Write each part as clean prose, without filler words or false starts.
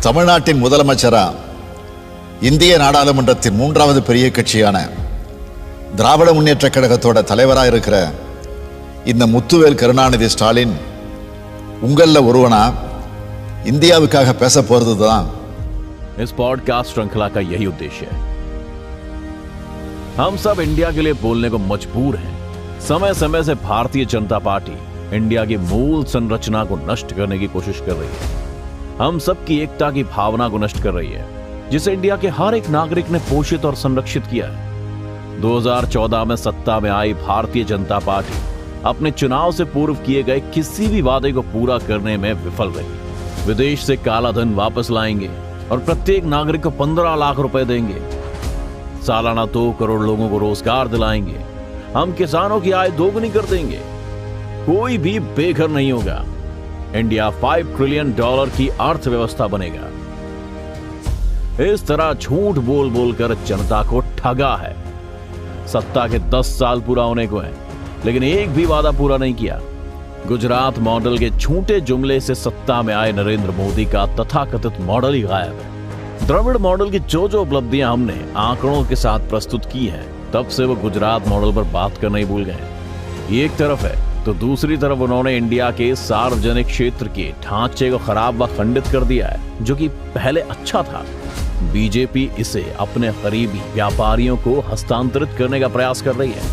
தமிழ்நாட்டின் முதலமைச்சரா இந்திய நாடாளுமன்றத்தின் மூன்றாவது பெரிய கட்சியான திராவிட முன்னேற்ற கழகத்தோட தலைவராக இருக்கிற இந்த முத்துவேல் கருணாநிதி ஸ்டாலின் உங்கள ஒருவனா இந்தியாவுக்காக பேச போறது தான் इस पॉडकास्ट श्रृंखला का यही उद्देश्य है। हम सब इंडिया के लिए बोलने को मजबूर हैं। समय समय से भारतीय जनता पार्टी इंडिया की मूल संरचना को नष्ट करने की कोशिश कर रही है। हम सब की एकता की भावना को नष्ट कर रही है, जिसे इंडिया के हर एक नागरिक ने पोषित और संरक्षित किया है। 2014 में सत्ता में आई भारतीय जनता पार्टी अपने चुनाव से पूर्व किए गए किसी भी वादे को पूरा करने में विफल रही। विदेश से काला धन वापस लाएंगे और प्रत्येक नागरिक को 15 लाख रुपए देंगे। सालाना 2 करोड़ लोगों को रोजगार दिलाएंगे। हम किसानों की आय दोगुनी कर देंगे। कोई भी बेघर नहीं होगा। इंडिया $5 ट्रिलियन की अर्थव्यवस्था बनेगा। इस तरह झूठ बोल बोलकर जनता को ठगा है। सत्ता के 10 साल पूरा होने को हैं, लेकिन एक भी वादा पूरा नहीं किया। गुजरात मॉडल के झूठे जुमले से सत्ता में आए नरेंद्र मोदी का तथाकथित मॉडल ही गायब है। द्रविड़ मॉडल की जो उपलब्धियां हमने आंकड़ों के साथ प्रस्तुत की हैं, तब से वो गुजरात मॉडल पर बात करना ही भूल गए। ये एक तरफ है, तो दूसरी तरफ उन्होंने इंडिया के सार्वजनिक क्षेत्र के ढांचे को खराब व खंडित कर दिया है, जो कि पहले अच्छा था। बीजेपी इसे अपने करीबी व्यापारियों को हस्तांतरित करने का प्रयास कर रही है।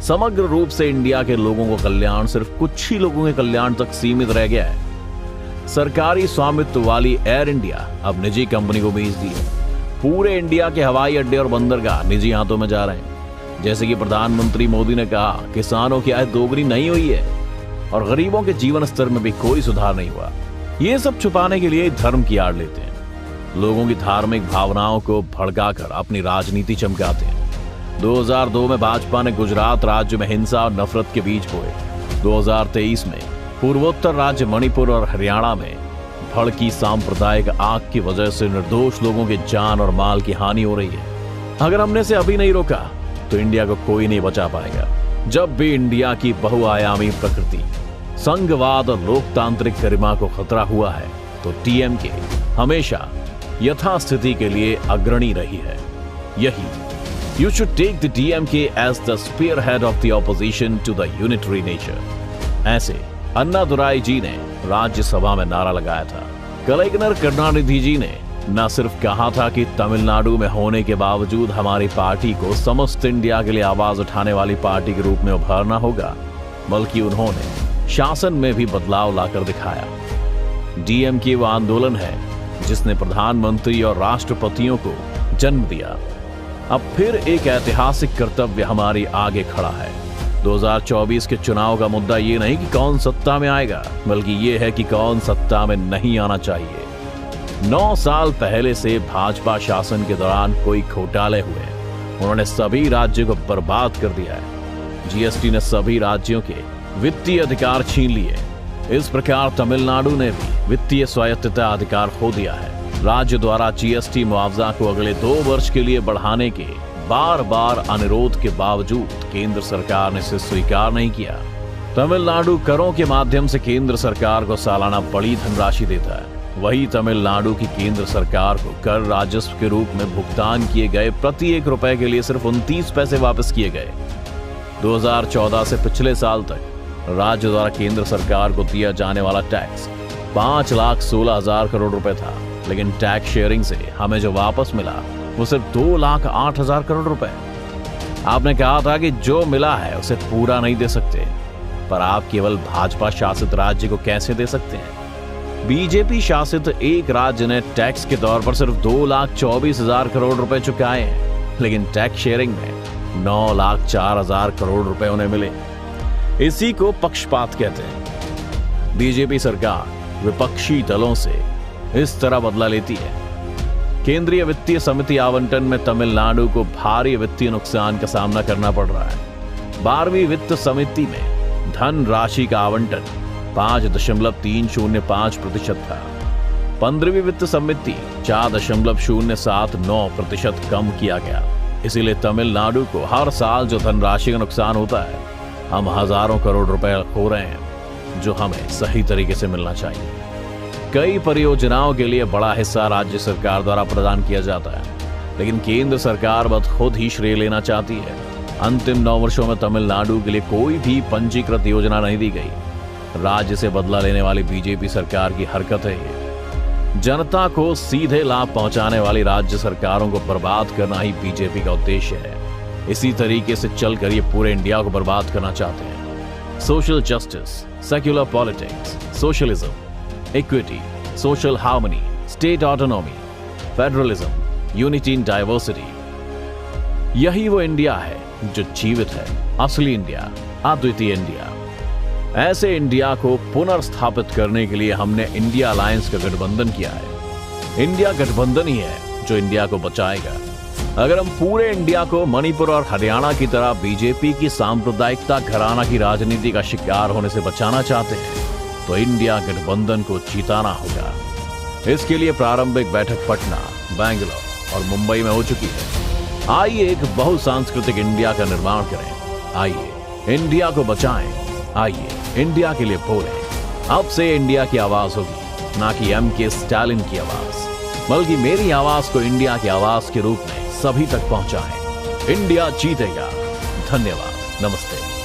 समग्र रूप से इंडिया के लोगों का कल्याण सिर्फ कुछ ही लोगों के कल्याण तक सीमित रह गया है। सरकारी स्वामित्व वाली एयर इंडिया अब निजी कंपनी को बेच दी है। पूरे इंडिया के हवाई अड्डे और बंदरगाह निजी हाथों में जा रहे हैं। जैसे कि प्रधानमंत्री मोदी ने कहा, किसानों की आय दोगुनी नहीं हुई है और गरीबों के जीवन स्तर में भी कोई सुधार नहीं हुआ। ये सब छुपाने के लिए धर्म की आड़ लेते हैं। लोगों की धार्मिक भावनाओं को भड़काकर अपनी राजनीति चमकाते हैं। 2002 में भाजपा ने गुजरात राज्य में हिंसा और नफरत के बीज बोए। 2023 में पूर्वोत्तर राज्य मणिपुर और हरियाणा में भड़की सांप्रदायिक आग की वजह से निर्दोष लोगों की जान और माल की हानि हो रही है। अगर हमने से अभी नहीं रोका तो इंडिया को कोई नहीं बचा पाएगा। जब भी इंडिया की बहुआयामी प्रकृति, संघवाद और लोकतांत्रिक गरिमा को खतरा हुआ है, तो डीएमके हमेशा यथास्थिति के लिए अग्रणी रही है। यही You should take the DMK as the spearhead of the opposition to the unitary nature. ऐसे अन्नादुराई जी ने राज्यसभा में नारा लगाया था। कलेक्टर करुणानिधि जी ने न सिर्फ कहा था कि तमिलनाडु में होने के बावजूद हमारी पार्टी को समस्त इंडिया के लिए आवाज उठाने वाली पार्टी के रूप में उभरना होगा, बल्कि उन्होंने शासन में भी बदलाव लाकर दिखाया। डीएमके वो आंदोलन है जिसने प्रधानमंत्री और राष्ट्रपतियों को जन्म दिया। अब फिर एक ऐतिहासिक कर्तव्य हमारी आगे खड़ा है। 2024 के चुनाव का मुद्दा ये नहीं कि कौन सत्ता में आएगा, बल्कि ये है कि कौन सत्ता में नहीं आना चाहिए। 9 साल पहले से भाजपा शासन के दौरान कोई घोटाले हुए, उन्होंने सभी राज्यों को बर्बाद कर दिया है। जीएसटी ने सभी राज्यों के वित्तीय अधिकार छीन लिए। इस प्रकार तमिलनाडु ने भी वित्तीय स्वायत्तता अधिकार खो दिया है। राज्य द्वारा जीएसटी मुआवजा को अगले 2 वर्ष के लिए बढ़ाने के बार बार अनुरोध के बावजूद केंद्र सरकार ने इसे स्वीकार नहीं किया। तमिलनाडु करों के माध्यम से केंद्र सरकार को सालाना बड़ी धनराशि देता है। वही तमिलनाडु की केंद्र सरकार को कर राजस्व के रूप में भुगतान किए गए प्रति 1 रुपए के लिए सिर्फ 29 पैसे वापस किए गए। 2014 से पिछले साल तक राज्य द्वारा केंद्र सरकार को दिया जाने वाला टैक्स 5,16,000 करोड़ रुपए था, लेकिन टैक्स शेयरिंग से हमें जो वापस मिला वो सिर्फ 2,08,000 करोड़ रुपए। आपने कहा था कि जो मिला है उसे पूरा नहीं दे सकते, पर आप केवल भाजपा शासित राज्य को कैसे दे सकते हैं? बीजेपी शासित एक राज्य ने टैक्स के तौर पर सिर्फ 2,24,000 करोड़ रुपए चुकाए हैं, लेकिन टैक्स शेयरिंग में 9,04,000 करोड़ रुपए उन्हें मिले। इसी को पक्षपात कहते हैं। बीजेपी सरकार विपक्षी दलों से इस तरह बदला लेती है। केंद्रीय वित्तीय समिति आवंटन में तमिलनाडु को भारी वित्तीय नुकसान का सामना करना पड़ रहा है। 12वीं वित्त समिति में धन राशि का आवंटन 5.305% था। 15वीं वित्त समिति 4.079% कम किया गया। इसीलिए तमिलनाडु को हर साल जो धनराशि का नुकसान होता है, हम हजारों करोड़ रुपए खो रहे हैं, जो हमें सही तरीके से मिलना चाहिए। कई परियोजनाओं के लिए बड़ा हिस्सा राज्य सरकार द्वारा प्रदान किया जाता है, लेकिन केंद्र सरकार बस खुद ही श्रेय लेना चाहती है। अंतिम 9 वर्षों में तमिलनाडु के लिए कोई भी पंजीकृत योजना नहीं दी गई। राज्य से बदला लेने वाली बीजेपी सरकार की हरकत है ये। जनता को सीधे लाभ पहुंचाने वाली राज्य सरकारों को बर्बाद करना ही बीजेपी का उद्देश्य है। इसी तरीके से चलकर ये पूरे इंडिया को बर्बाद करना चाहते हैं। Social justice, secular politics, socialism, equity, social harmony, state autonomy, federalism, unity in diversity, यही वो इंडिया है जो जीवित है, असली इंडिया, अद्वितीय इंडिया। ऐसे इंडिया को पुनर्स्थापित करने के लिए हमने इंडिया अलायंस का गठबंधन किया है। इंडिया गठबंधन ही है जो इंडिया को बचाएगा। अगर हम पूरे इंडिया को मणिपुर और हरियाणा की तरह बीजेपी की सांप्रदायिकता घराना की राजनीति का शिकार होने से बचाना चाहते हैं तो इंडिया गठबंधन को जीताना होगा। इसके लिए प्रारंभिक बैठक पटना, बैंगलोर और मुंबई में हो चुकी है। आइए एक बहुसांस्कृतिक इंडिया का निर्माण करें। आइए इंडिया को बचाएं। आइए इंडिया के लिए बोलें। अब से इंडिया की आवाज होगी, ना कि एम.के. स्टालिन की आवाज, बल्कि मेरी आवाज को इंडिया की आवाज के रूप में सभी तक पहुंचाएं। इंडिया जीतेगा। धन्यवाद। नमस्ते।